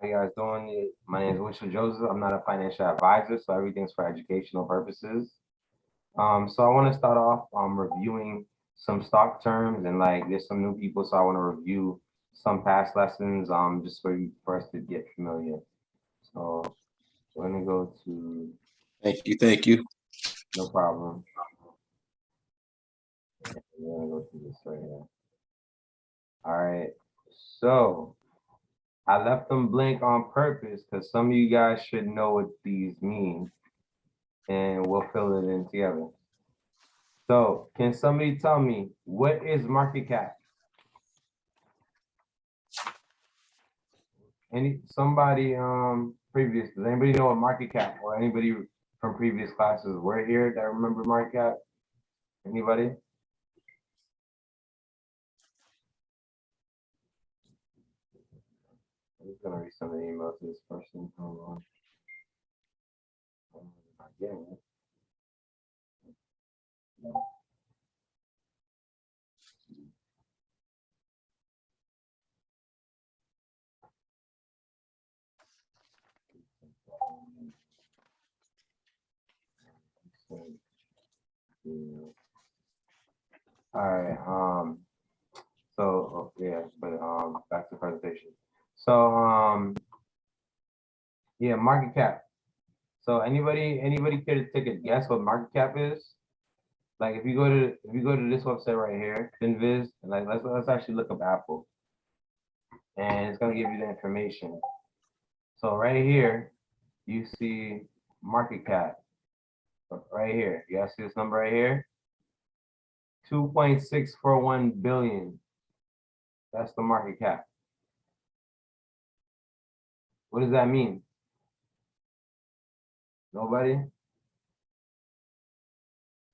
How you guys doing? My name is Winston Joseph. I'm not a financial advisor, so everything's for educational purposes. So I want to start off reviewing some stock terms and like there's some new people, so I want to review some past lessons just for us to get familiar. So we're gonna go to Thank you. no problem. We're gonna go to this right here. All right. So I left them blank on purpose because some of you guys should know what these mean, and we'll fill it in together. So can somebody tell me what is market cap? Somebody previous, does anybody know what market cap or anybody from previous classes were here that remember market cap? Anybody? I'm just gonna read some of the emails to this person. Hold on. I'm not getting it. No. All right. So yeah, but back to the presentation. So yeah, market cap. So anybody care to take a guess what market cap is? Like if you go to this website right here, Finviz, like let's actually look up Apple, and it's gonna give you the information. So right here, you see market cap right here. You guys see this number right here? 2.641 billion. That's the market cap. What does that mean? Nobody?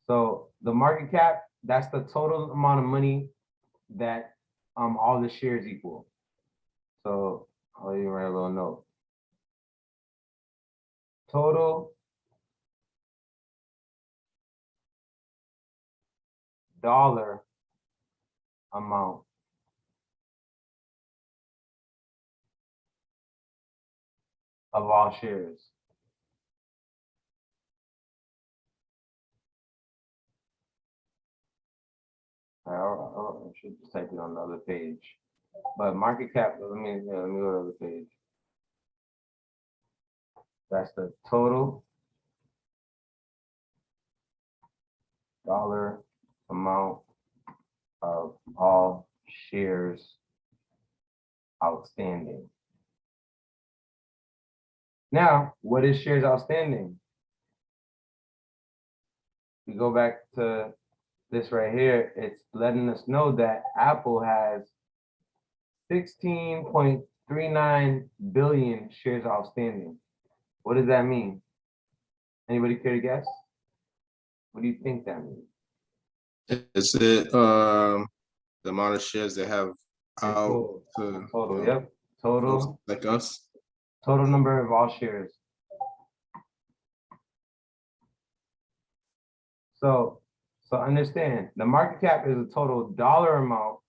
So the market cap, that's the total amount of money that all the shares equal. So I'll even write a little note. Total dollar amount of all shares. I should just type it on the other page. But market cap, let me go to the other page. That's the total dollar amount of all shares outstanding. Now, what is shares outstanding? We go back to this right here. It's letting us know that Apple has 16.39 billion shares outstanding. What does that mean? Anybody care to guess? What do you think that means? Is it the amount of shares they have out Total, yep. Total like us? total number of all shares. So understand the market cap is a total dollar amount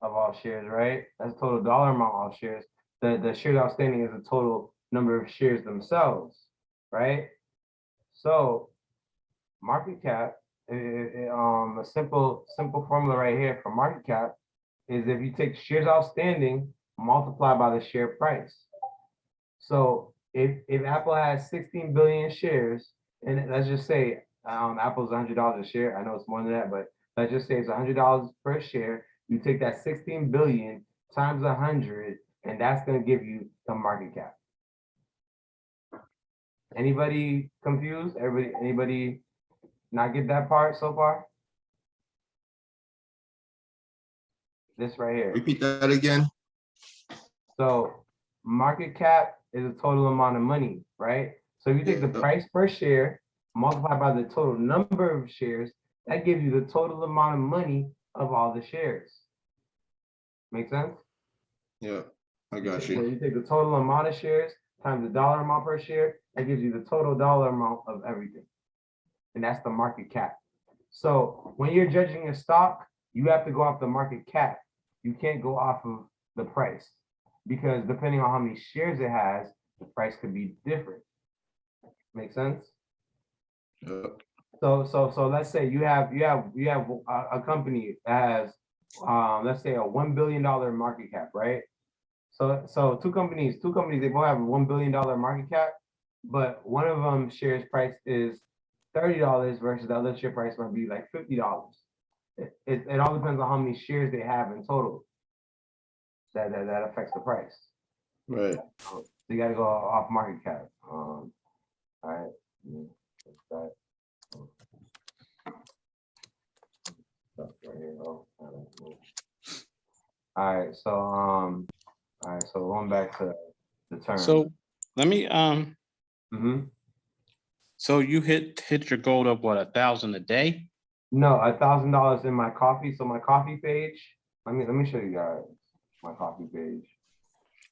of all shares, right? That's total dollar amount of all shares. The shares outstanding is the total number of shares themselves, right? So market cap, a simple formula right here for market cap is if you take shares outstanding, multiply by the share price. So if Apple has 16 billion shares, and let's just say Apple's $100 a share. I know it's more than that, but let's just say it's $100 per share. You take that 16 billion times 100, and that's going to give you the market cap. Anybody confused? Anybody not get that part so far? This right here. Repeat that again. So market cap is a total amount of money, right? So if you take the price per share, multiply by the total number of shares, that gives you the total amount of money of all the shares. Make sense? Yeah, I got So you. you take the total amount of shares times the dollar amount per share, that gives you the total dollar amount of everything. And that's the market cap. So when you're judging a stock, you have to go off the market cap. You can't go off of the price. because depending on how many shares it has, the price could be different. Make sense? So let's say you have a company that has let's say a $1 billion market cap, right? So two companies, they both have a $1 billion market cap, but one of them shares price is $30 versus the other share price might be like $50. It all depends on how many shares they have in total. That affects the price. Right. So you got to go off market cap. All right. That. All right. So all right. So going back to the term. So let me, Mhm. so you hit your goal of what, 1,000 a day? No, $1,000 in my coffee. So my coffee page. Let me show you guys my coffee page.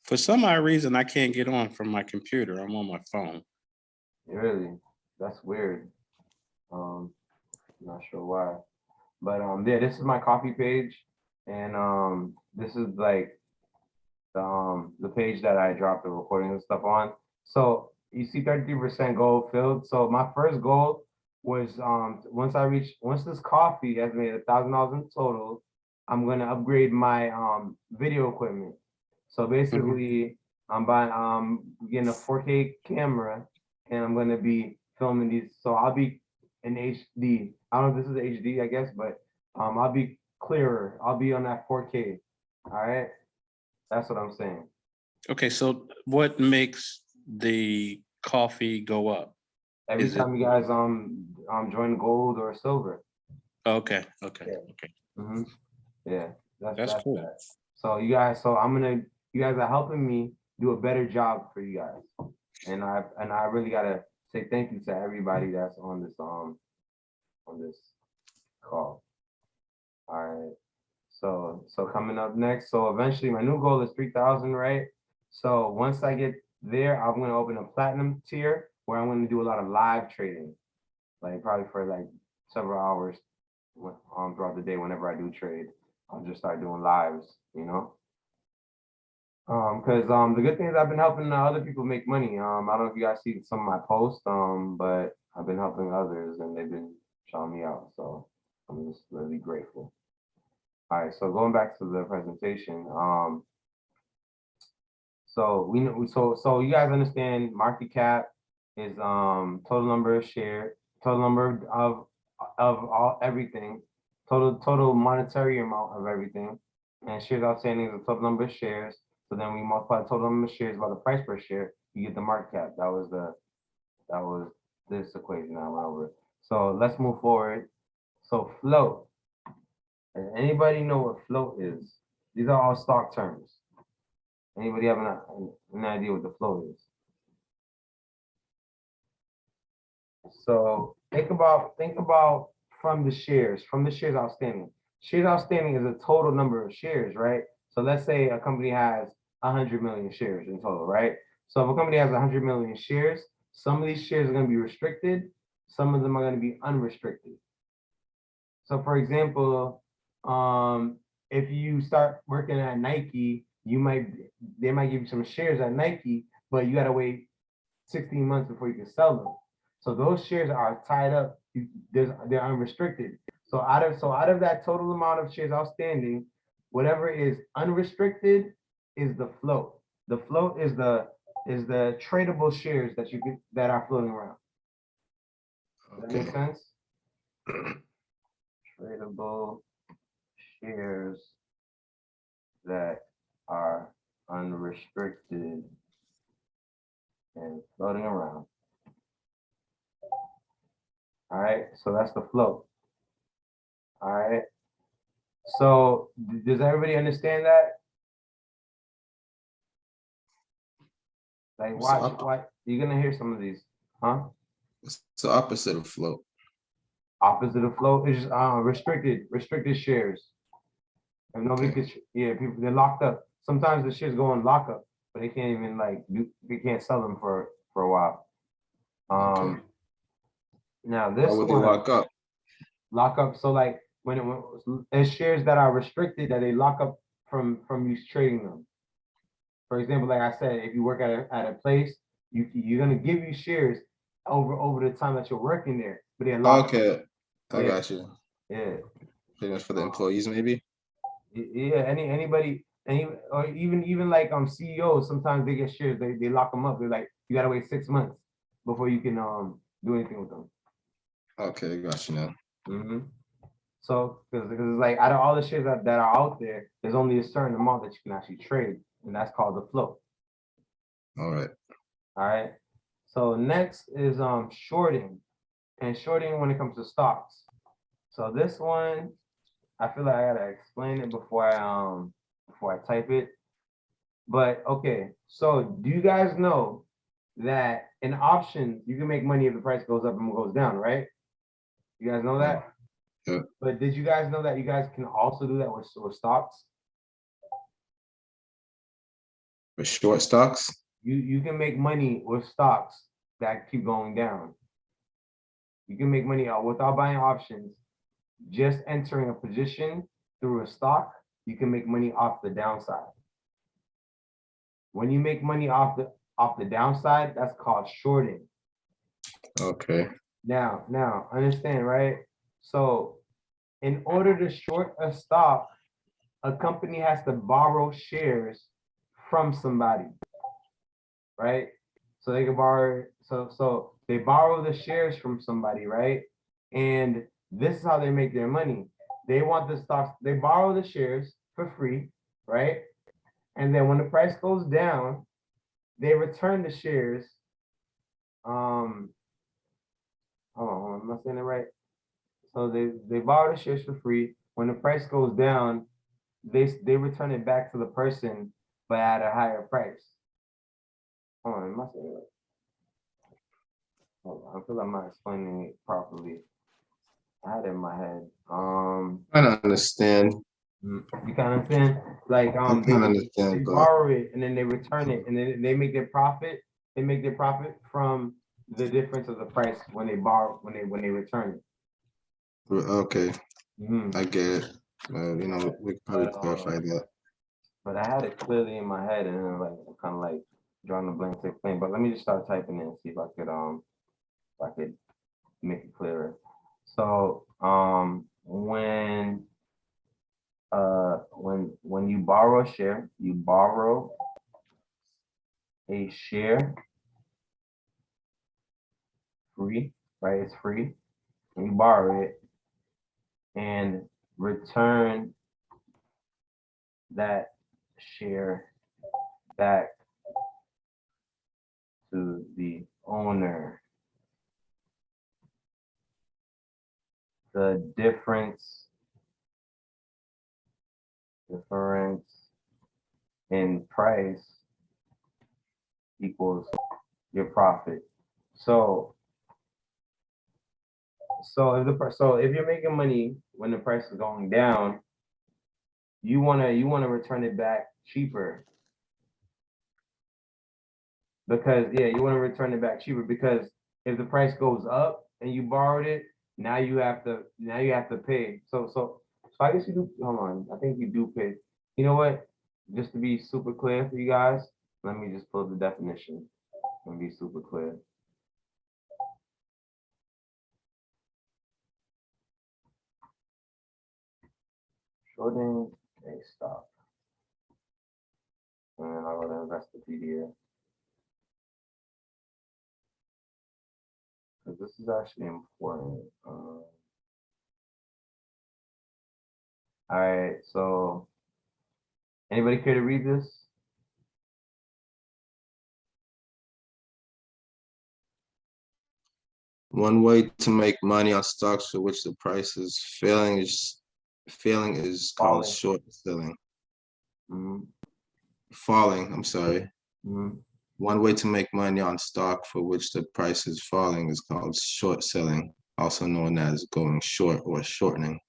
For some odd reason, I can't get on from my computer. I'm on my phone. Really, that's weird. Not sure why, but yeah, this is my coffee page, and this is like the page that I dropped the recording and stuff on. So you see 33% goal filled. So my first goal was once this coffee has made $1,000 in total, I'm gonna upgrade my video equipment. So basically I'm getting a 4K camera and I'm gonna be filming these. So I'll be in HD. I don't know if this is HD, I guess, but I'll be clearer. I'll be on that 4K. All right. That's what I'm saying. Okay, so what makes the coffee go up? Every Is it- time you guys join gold or silver. Okay. Hmm. Yeah, That's cool. that. So you guys, you guys are helping me do a better job for you guys, and I really gotta say thank you to everybody that's on this call. All right. So coming up next, so eventually my new goal is 3,000, right? So once I get there, I'm gonna open a platinum tier where I'm gonna do a lot of live trading, like probably for like several hours throughout the day. Whenever I do trade, I'll just start doing lives, you know. Because the good thing is I've been helping other people make money. I don't know if you guys see some of my posts, but I've been helping others and they've been showing me out. So I'm just really grateful. All right, so going back to the presentation, so we know, so you guys understand market cap is total number of share, total number of all everything, total monetary amount of everything, and shares outstanding is the total number of shares. So then we multiply the total number of shares by the price per share, you get the market cap. That was this equation I went over. So let's move forward. So float. Does anybody know what float is? These are all stock terms. Anybody have an idea what the float is? So think about from the shares outstanding. Shares outstanding is a total number of shares, right? So let's say a company has 100 million shares in total, right? So if a company has 100 million shares, some of these shares are going to be restricted, some of them are going to be unrestricted. So for example, if you start working at Nike, they might give you some shares at Nike, but you got to wait 16 months before you can sell them. So those shares are tied up. They're unrestricted. So out of that total amount of shares outstanding, whatever is unrestricted is the float. The float is the tradable shares that are floating around. Does that make sense? Tradable shares that are unrestricted and floating around. All right, so that's the float. All right. So does everybody understand that? Like why you're gonna hear some of these, huh? It's the opposite of float. Opposite of float is restricted shares. And nobody could, people they're locked up. Sometimes the shares go in lockup, but they can't even they can't sell them for a while. Okay. Now this Why would they one lock up? lock up. So like there's shares that are restricted that they lock up from you trading them. For example, like I said, if you work at a place, you're gonna give you shares over the time that you're working there, but then lock. Okay, I Yeah. got you. Yeah. Pretty much for the employees, maybe? Yeah, anybody, or even like CEOs, sometimes they get shares, they lock them up. They're like, you gotta wait 6 months before you can do anything with them. Okay, got you now. So because it's like out of all the shares that are out there, there's only a certain amount that you can actually trade, and that's called the float. All right. All right. So next is shorting, and shorting when it comes to stocks. So this one, I feel like I gotta explain it before I type it. But okay, so do you guys know that in options you can make money if the price goes up and goes down, right? You guys know that? Yeah. But did you guys know that you guys can also do that with stocks? For short stocks? You can make money with stocks that keep going down. You can make money without buying options, just entering a position through a stock. You can make money off the downside. When you make money off the downside, that's called shorting. Okay. Now understand, right? So in order to short a stock, a company has to borrow shares from somebody, right? So they can borrow, so they borrow the shares from somebody, right? And this is how they make their money. They want the stocks, they borrow the shares for free, right? And then when the price goes down, they return the shares. Hold on, am I saying it right? So they borrow the shares for free. When the price goes down, they return it back to the person, but at a higher price. Hold on, am I saying it right? Hold on, I feel I'm not explaining it properly. I had it in my head. I don't understand. You kind of understand? Like I kind of they understand, but borrow it and then they return it and then they make their profit. They make their profit from the difference of the price when they borrow when they return it. okay, Mhm. I get it. We could probably clarify that. But I had it clearly in my head and then like I'm kind of like drawing a blank to explain. But let me just start typing in and see if I could make it clearer. So when you borrow a share, you borrow a share free, right? It's free. And you borrow it and return that share back to the owner. The difference in price equals your profit. So if you're making money when the price is going down, you wanna return it back cheaper. Because you want to return it back cheaper because if the price goes up and you borrowed it, now you have to pay. So I guess you do. Hold on, I think you do pay. You know what? Just to be super clear for you guys, let me just pull up the definition and be super clear. Shorting a stock, and then I'll go to Investopedia because this is actually important. All right, so anybody care to read this? One way to make money on stocks for which the price is failing is called Falling. short selling. Mhm, Falling, I'm sorry. mhm. One way to make money on stock for which the price is falling is called short selling, also known as going short or shortening.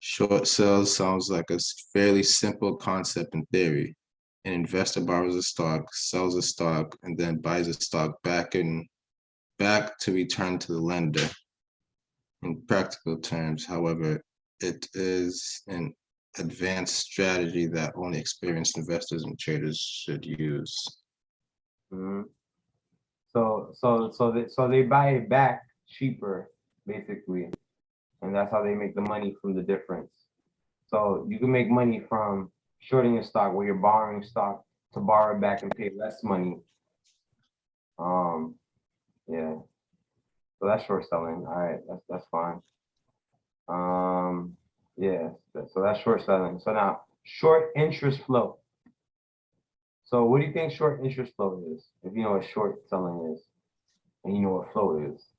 Short sales sounds like a fairly simple concept in theory. An investor borrows a stock, sells a stock, and then buys a stock back to return to the lender. In practical terms, however, it is an advanced strategy that only experienced investors and traders should use. Mhm. So they buy it back cheaper, basically, and that's how they make the money from the difference. So you can make money from shorting a stock where you're borrowing stock to borrow it back and pay less money. Yeah. So that's short selling. All right, that's fine. Yeah. So that's short selling. So now short interest flow. So what do you think short interest flow is? If you know what short selling is, and you know what flow is.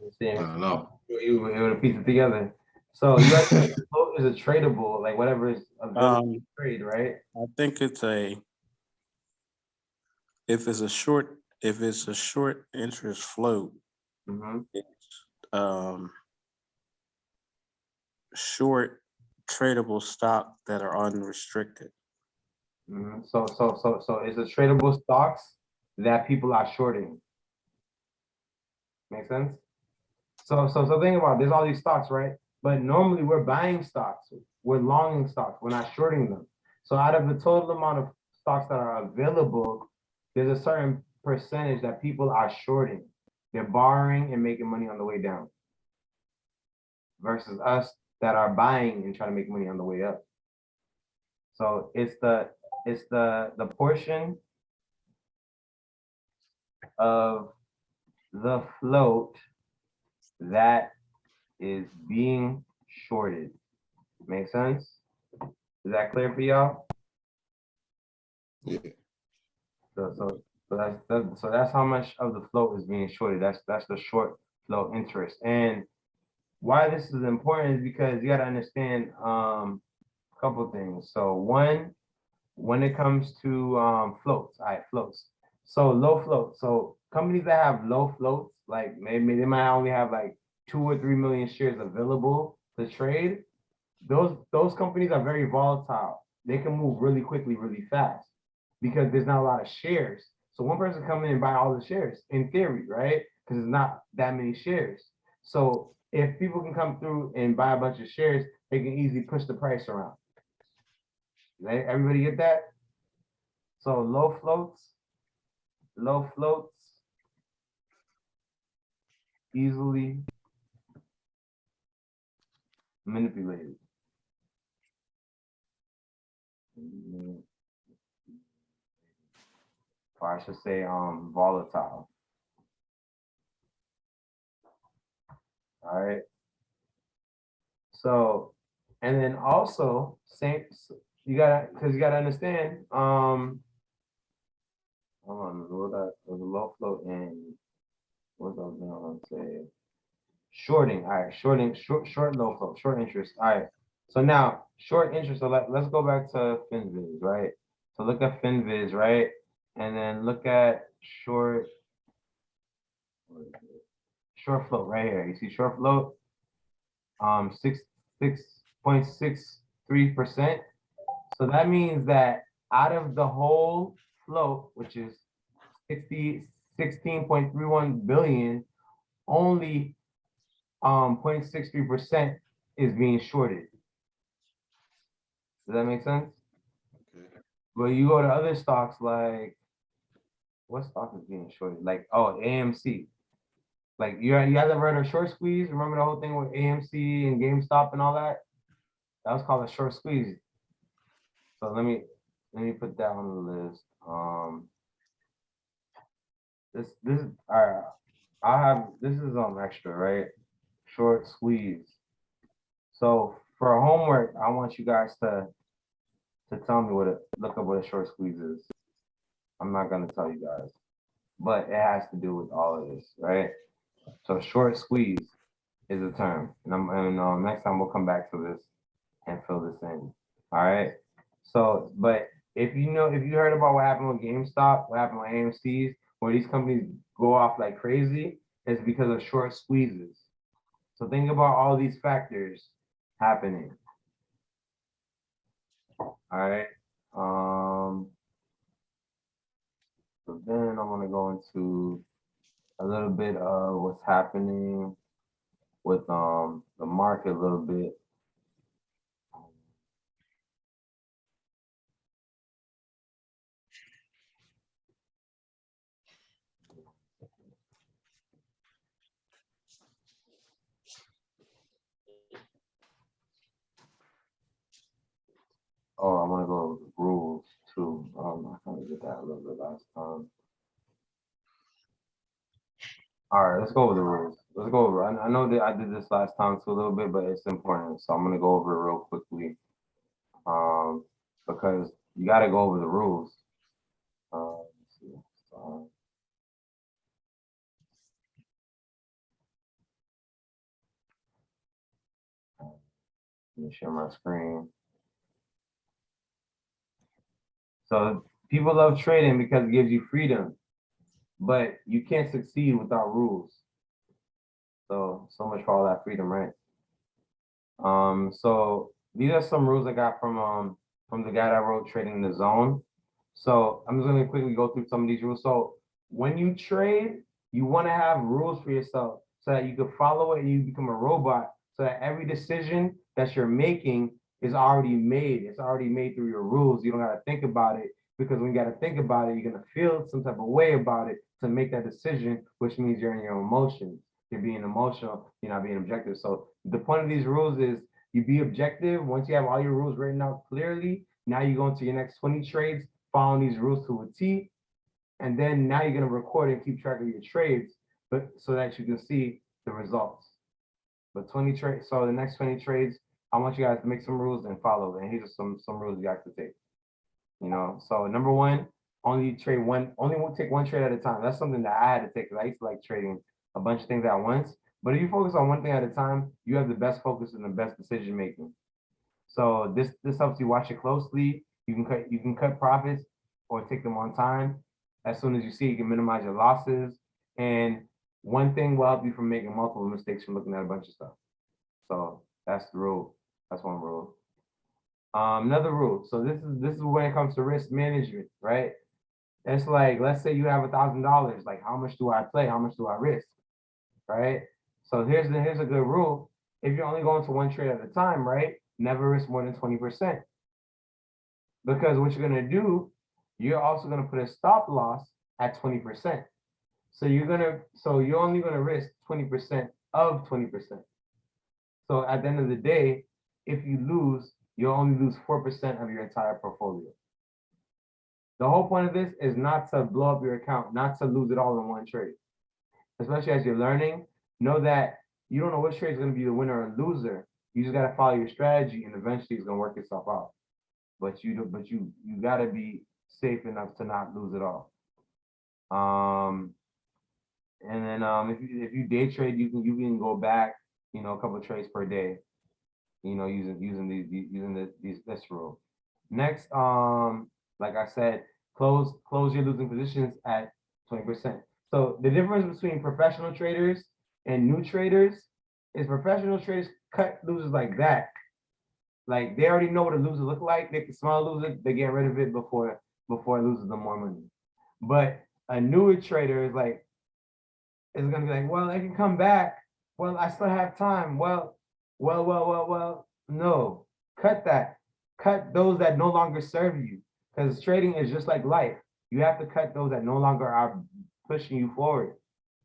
Let's see. I don't know. You would piece it together. So you actually float is a tradable, like whatever is available to trade, right? I think if it's a short interest float, Mm-hmm. um, short tradable stock that are unrestricted. Mm-hmm. So it's a tradable stocks that people are shorting. Make sense? So think about it, there's all these stocks, right? But normally we're buying stocks, we're longing stocks, we're not shorting them. So out of the total amount of stocks that are available, there's a certain percentage that people are shorting. They're borrowing and making money on the way down. Versus us that are buying and trying to make money on the way up. So it's the portion of the float that is being shorted. Make sense? Is that clear for y'all? Yeah. So that's how much of the float is being shorted. That's the short flow interest. And why this is important is because you got to understand a couple things. So one, when it comes to floats, all right, floats. So low float. So companies that have low floats, like maybe they might only have like 2 or 3 million shares available to trade. Those companies are very volatile. They can move really quickly, really fast because there's not a lot of shares. So one person come in and buy all the shares in theory, right? Because there's not that many shares. So if people can come through and buy a bunch of shares, they can easily push the price around. Right? Everybody get that? So low floats, easily manipulated. Or I should say volatile. All right. So, and then also same, you gotta understand, hold on, what that was a low float and what was I gonna say? Shorting, all right, short low float, short interest. All right. So now short interest, so let's go back to FinViz, right? So look at FinViz, right? And then look at short float right here. You see short float, 6.63%. So that means that out of the whole float, which is 16.31 billion, only 0.63% is being shorted. Does that make sense? Okay. But you go to other stocks like, what stock is being shorted? Like, oh, AMC. Like you guys ever heard of short squeeze? Remember the whole thing with AMC and GameStop and all that? That was called a short squeeze. So let me put that on the list. This all right. I have this is extra, right? Short squeeze. So for homework, I want you guys to tell me look up what a short squeeze is. I'm not gonna tell you guys, but it has to do with all of this, right? So short squeeze is a term, and next time we'll come back to this and fill this in. All right. So, but if you heard about what happened with GameStop, what happened with AMC's, where these companies go off like crazy, it's because of short squeezes. So think about all these factors happening. All right. So then I'm gonna go into a little bit of what's happening with the market a little bit. Oh, I'm gonna go over the rules too. I kind of did that a little bit last time. All right, let's go over the rules. Let's go over. I know that I did this last time too a little bit, but it's important, so I'm gonna go over it real quickly. Because you got to go over the rules. Let's see. Let me share my screen. So people love trading because it gives you freedom, but you can't succeed without rules. So much for all that freedom, right? So these are some rules I got from the guy that wrote Trading the Zone. So I'm just gonna quickly go through some of these rules. So when you trade, you want to have rules for yourself so that you can follow it and you become a robot. So that every decision that you're making is already made. It's already made through your rules. You don't gotta think about it, because when you gotta think about it, you're gonna feel some type of way about it to make that decision, which means you're in your emotions. You're being emotional, you're not being objective. So the point of these rules is you be objective. Once you have all your rules written out clearly, now you go into your next 20 trades, following these rules to a T. And then now you're gonna record and keep track of your trades, but so that you can see the results. But 20 trades, so the next 20 trades, I want you guys to make some rules and follow. And here's some rules you guys to take. So number one, only take one trade at a time. That's something that I had to take because I used to like trading a bunch of things at once. But if you focus on one thing at a time, you have the best focus and the best decision making. So this helps you watch it closely. You can cut profits or take them on time. As soon as you see, you can minimize your losses. And one thing will help you from making multiple mistakes from looking at a bunch of stuff. So that's the rule. That's one rule. Another rule. So this is when it comes to risk management, right? It's like, let's say you have $1,000. Like, how much do I play? How much do I risk? Right? So here's a good rule. If you're only going to one trade at a time, right? Never risk more than 20%. Because what you're gonna do, you're also gonna put a stop loss at 20%. So you're only gonna risk 20% of 20%. So at the end of the day, if you lose, you'll only lose 4% of your entire portfolio. The whole point of this is not to blow up your account, not to lose it all in one trade. Especially as you're learning, know that you don't know which trade is going to be the winner or loser. You just got to follow your strategy, and eventually it's going to work itself out. But you got to be safe enough to not lose it all. And then if you day trade, you can go back, a couple of trades per day, using this rule. Next, like I said, close your losing positions at 20%. So the difference between professional traders and new traders is professional traders cut losers like that. Like, they already know what a loser look like. They can smell a loser, they get rid of it before it loses them more money. But a newer trader is like, is gonna be like, well, I can come back. Well, I still have time. Well. No, cut that. Cut those that no longer serve you. Because trading is just like life. You have to cut those that no longer are pushing you forward.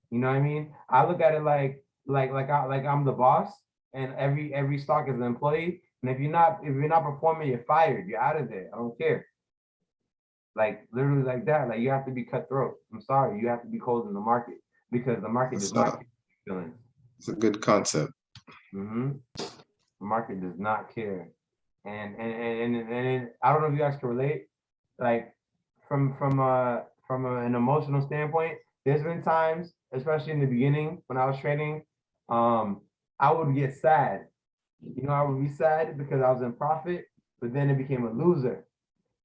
You know what I mean? I look at it like I'm the boss, and every stock is an employee. And if you're not performing, you're fired. You're out of there. I don't care. Like, literally like that. Like, you have to be cutthroat. I'm sorry, you have to be cold in the market, because the market does not care. It's a good concept. The market does not care. And I don't know if you guys can relate. Like, from an emotional standpoint, there's been times, especially in the beginning when I was trading, I would get sad. I would be sad because I was in profit, but then it became a loser.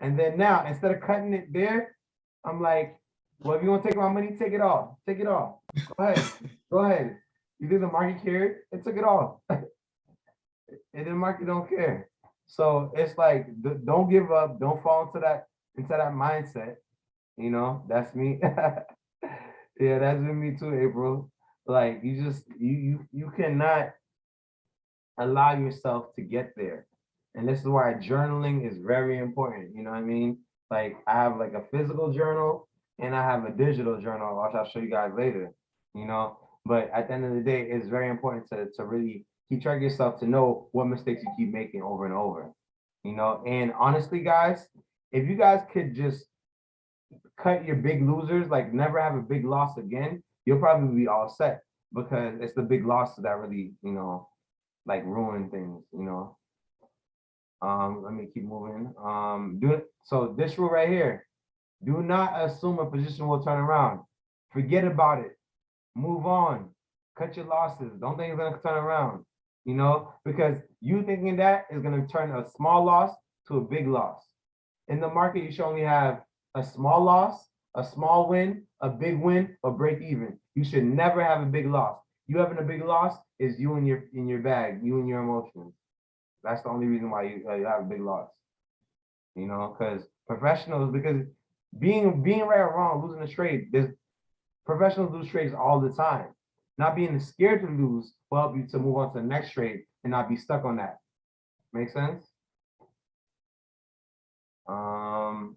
And then now, instead of cutting it there, I'm like, well, if you want to take my money, take it all. Take it all. Go ahead. Go ahead. You think the market cared? It took it all. And the market don't care. So it's like, don't give up. Don't fall into that mindset. You know, that's me. Yeah, that's been me too, April. Like you cannot allow yourself to get there. And this is why journaling is very important. You know what I mean? Like I have like a physical journal and I have a digital journal, which I'll show you guys later, you know. But at the end of the day, it's very important to really keep track of yourself to know what mistakes you keep making over and over. You know, and honestly, guys, if you guys could just cut your big losers, like never have a big loss again, you'll probably be all set because it's the big losses that really, you know, like ruin things, you know. Let me keep moving. So this rule right here, do not assume a position will turn around. Forget about it. Move on. Cut your losses. Don't think it's gonna turn around. You know, because you thinking that is gonna turn a small loss to a big loss. In the market, you should only have a small loss, a small win, a big win, or break even. You should never have a big loss. You having a big loss is you and your bag, you and your emotions. That's the only reason why you have a big loss. You know, because professionals, because being right or wrong, losing a trade, there's professionals lose trades all the time. Not being scared to lose will help you to move on to the next trade and not be stuck on that. Make sense? I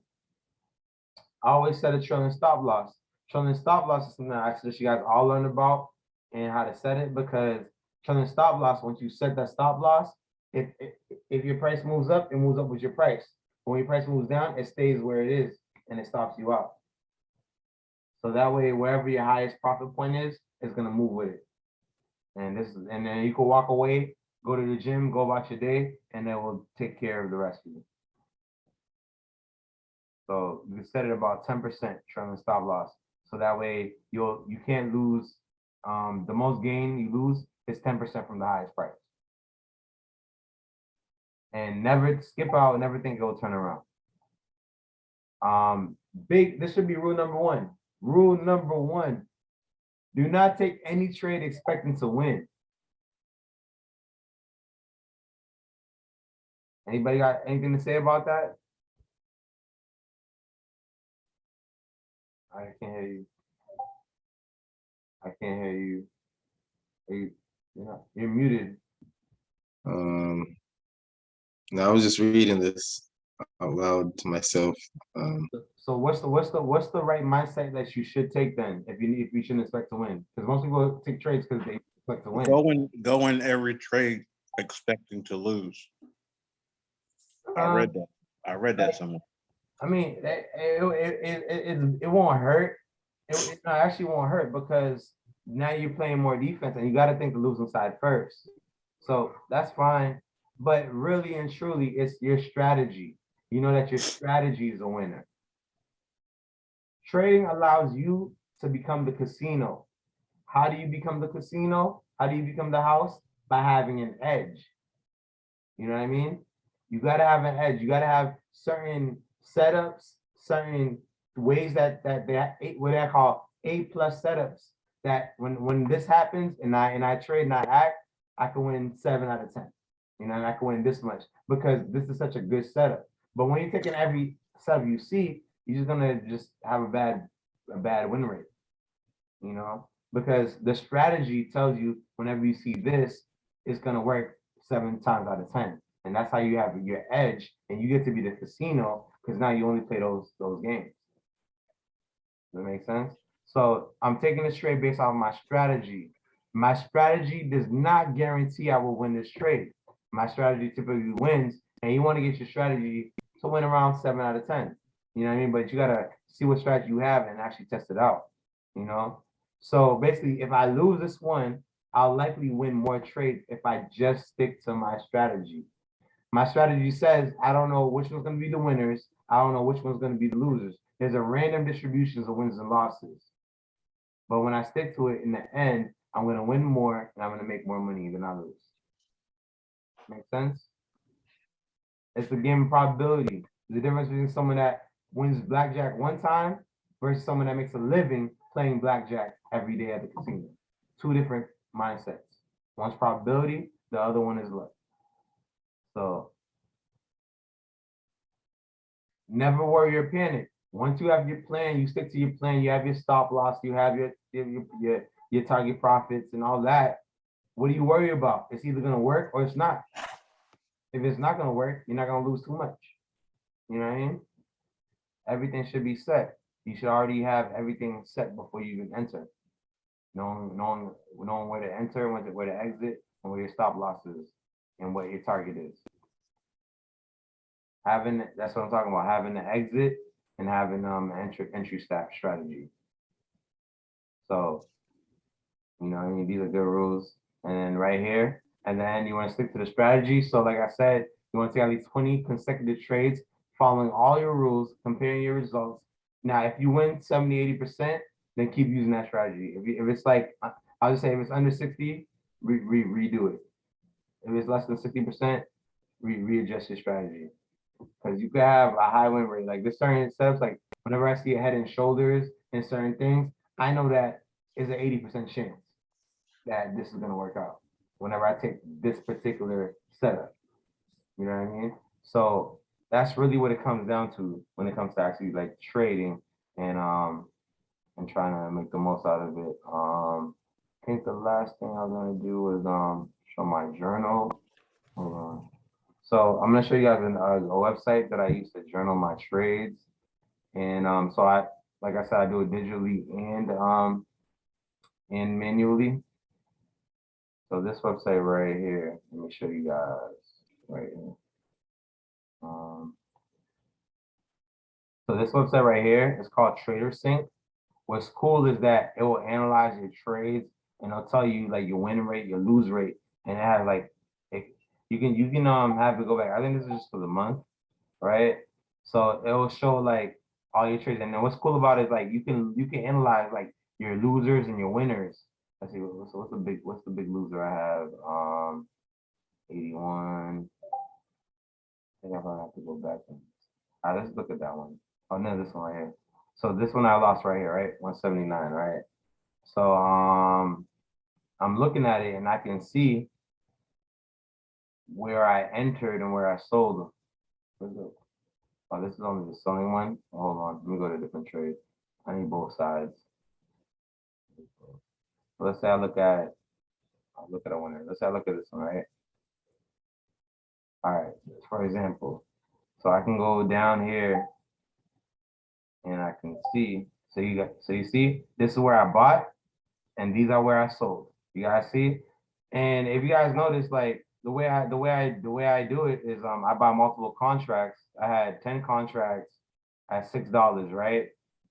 always set a trailing stop loss. Trailing stop loss is something I suggest you guys all learn about and how to set it because trailing stop loss, once you set that stop loss, if your price moves up, it moves up with your price. But when your price moves down, it stays where it is and it stops you out. So that way, wherever your highest profit point is, it's gonna move with it. And then you can walk away, go to the gym, go about your day, and then we'll take care of the rest of you. So you set it about 10% trailing stop loss. So that way you can't lose. The most gain you lose is 10% from the highest price. And never skip out, never think it'll turn around. This should be rule number one. Rule number one, do not take any trade expecting to win. Anybody got anything to say about that? I can't hear you. I can't hear you. You're muted. Now I was just reading this out loud to myself. So what's the right mindset that you should take then if you shouldn't expect to win? Because most people take trades because they expect to win. Go in every trade expecting to lose. I read that. I read that somewhere. I mean, it won't hurt. It actually won't hurt because now you're playing more defense and you got to think the losing side first. So that's fine. But really and truly, it's your strategy. You know that your strategy is a winner. Trading allows you to become the casino. How do you become the casino? How do you become the house? By having an edge. You know what I mean? You got to have an edge. You got to have certain setups, certain ways that what I call A+ setups. That when this happens and I trade and I act, I can win 7 out of 10. You know, and I can win this much because this is such a good setup. But when you're taking every setup you see, you're just gonna just have a bad win rate. You know, because the strategy tells you whenever you see this, it's gonna work 7 times out of 10. And that's how you have your edge and you get to be the casino because now you only play those games. Does that make sense? So I'm taking this trade based off my strategy. My strategy does not guarantee I will win this trade. My strategy typically wins, and you want to get your strategy to win around 7 out of 10. You know what I mean? But you gotta see what strategy you have and actually test it out. You know? So basically, if I lose this one, I'll likely win more trades if I just stick to my strategy. My strategy says I don't know which one's going to be the winners. I don't know which one's going to be the losers. There's a random distribution of wins and losses. But when I stick to it in the end, I'm going to win more and I'm going to make more money than I lose. Make sense? It's a game of probability. There's a difference between someone that wins blackjack one time versus someone that makes a living playing blackjack every day at the casino. Two different mindsets. One's probability, the other one is luck. So never worry or panic. Once you have your plan, you stick to your plan, you have your stop loss, you have your target profits and all that. What do you worry about? It's either gonna work or it's not. If it's not gonna work, you're not gonna lose too much. You know what I mean? Everything should be set. You should already have everything set before you even enter. Knowing where to enter, where to exit, and where your stop loss is, and what your target is. That's what I'm talking about. Having the exit and having entry strategy. So, you know, what I mean, these are good rules. And then right here, and then you want to stick to the strategy. So, like I said, you want to take at least 20 consecutive trades, following all your rules, comparing your results. Now, if you win 70, 80%, then keep using that strategy. If it's like, I'll just say if it's under 60, redo it. If it's less than 60%, readjust your strategy. Because you could have a high win rate. Like there's certain setups, like whenever I see a head and shoulders and certain things, I know that is an 80% chance that this is gonna work out. Whenever I take this particular setup, you know what I mean? So that's really what it comes down to when it comes to actually like trading and trying to make the most out of it. I think the last thing I was gonna do was show my journal. Hold on. So I'm gonna show you guys a website that I use to journal my trades. And so like I said, I do it digitally and manually. So this website right here, let me show you guys right here. So this website right here is called TraderSync. What's cool is that it will analyze your trades and it'll tell you like your win rate, your lose rate, and it has like you can have it go back. I think this is just for the month, right? So it will show like all your trades, and then what's cool about it is like you can analyze like your losers and your winners. Let's see, so what's the big loser I have? 81. I think I'm gonna have to go back and let's look at that one. Oh no, this one right here. So this one I lost right here, right? 179, right? So I'm looking at it and I can see where I entered and where I sold. Oh, this is only the selling one. Hold on, let me go to a different trade. I need both sides. So let's say I'll look at a winner. Let's say I look at this one, right? All right, for example, so I can go down here and I can see. So you see, this is where I bought, and these are where I sold. You guys see? And if you guys notice, like the way I do it is I buy multiple contracts. I had 10 contracts at $6, right?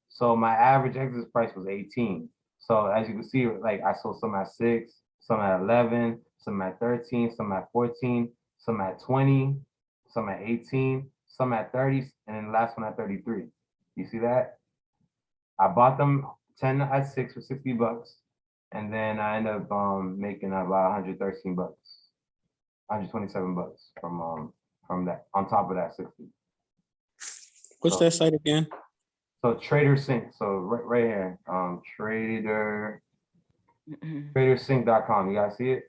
So my average exit price was 18. So as you can see, like I sold some at 6, some at 11, some at 13, some at 14, some at 20, some at 18, some at 30, and then the last one at 33. You see that? I bought them 10 at 6 for 60 bucks. And then I end up making about 113 bucks, 127 bucks from that on top of that 60. What's that site again? So TraderSync. So right here, tradersync.com. You guys see it?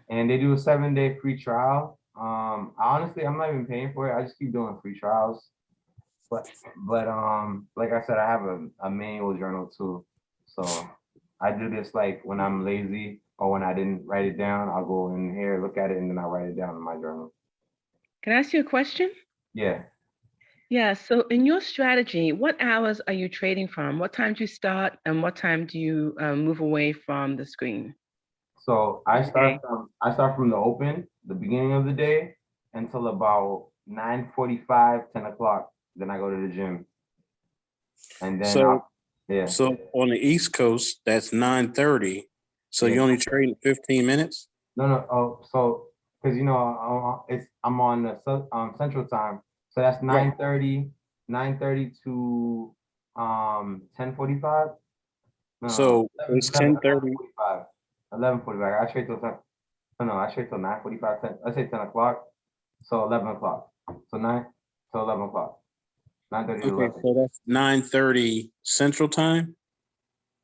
And they do a 7-day free trial. Honestly, I'm not even paying for it. I just keep doing free trials. But like I said, I have a manual journal too. So I do this like when I'm lazy or when I didn't write it down, I'll go in here, look at it, and then I'll write it down in my journal. Can I ask you a question? Yeah. Yeah, so in your strategy, what hours are you trading from? What time do you start and what time do you move away from the screen? So I start from the open, the beginning of the day, until about 9:45, 10 o'clock. Then I go to the gym. And then So on the East Coast, that's 9:30. So Yeah. you only trading 15 minutes? No. Oh, so because I'm on the Central Time, so that's 9:30 to 10:45. No, So it's 10:30. 11:45. I trade till 10. I trade till 9:45. Let's say 10 o'clock. So 11 o'clock. So 9 to 11 o'clock. 9:30 to Okay, 11. so that's 9:30 Central Time?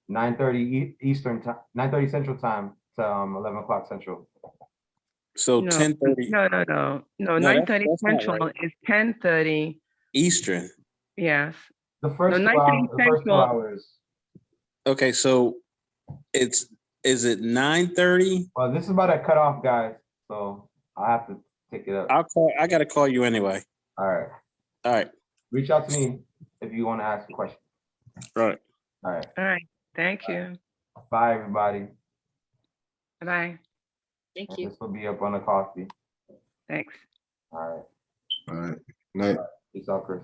9:30 Eastern time. 9:30 Central Time to 11 o'clock Central. So No, 10:30. no, No, 9:30 that's not Central right. is 10:30. Eastern. Yes. The first No, 2 hours, the first 2 Central. hours. Okay, so is it 9:30? Well, this is about to cut off, guys, so I'll have to take it up. I gotta call you anyway. All right. All right, Reach out to me if you want to ask a question. right. All right. All right. Thank you. Bye, everybody. Bye. Thank And you. this will be up on the coffee. Thanks. All right. All right, night. Peace out, Chris.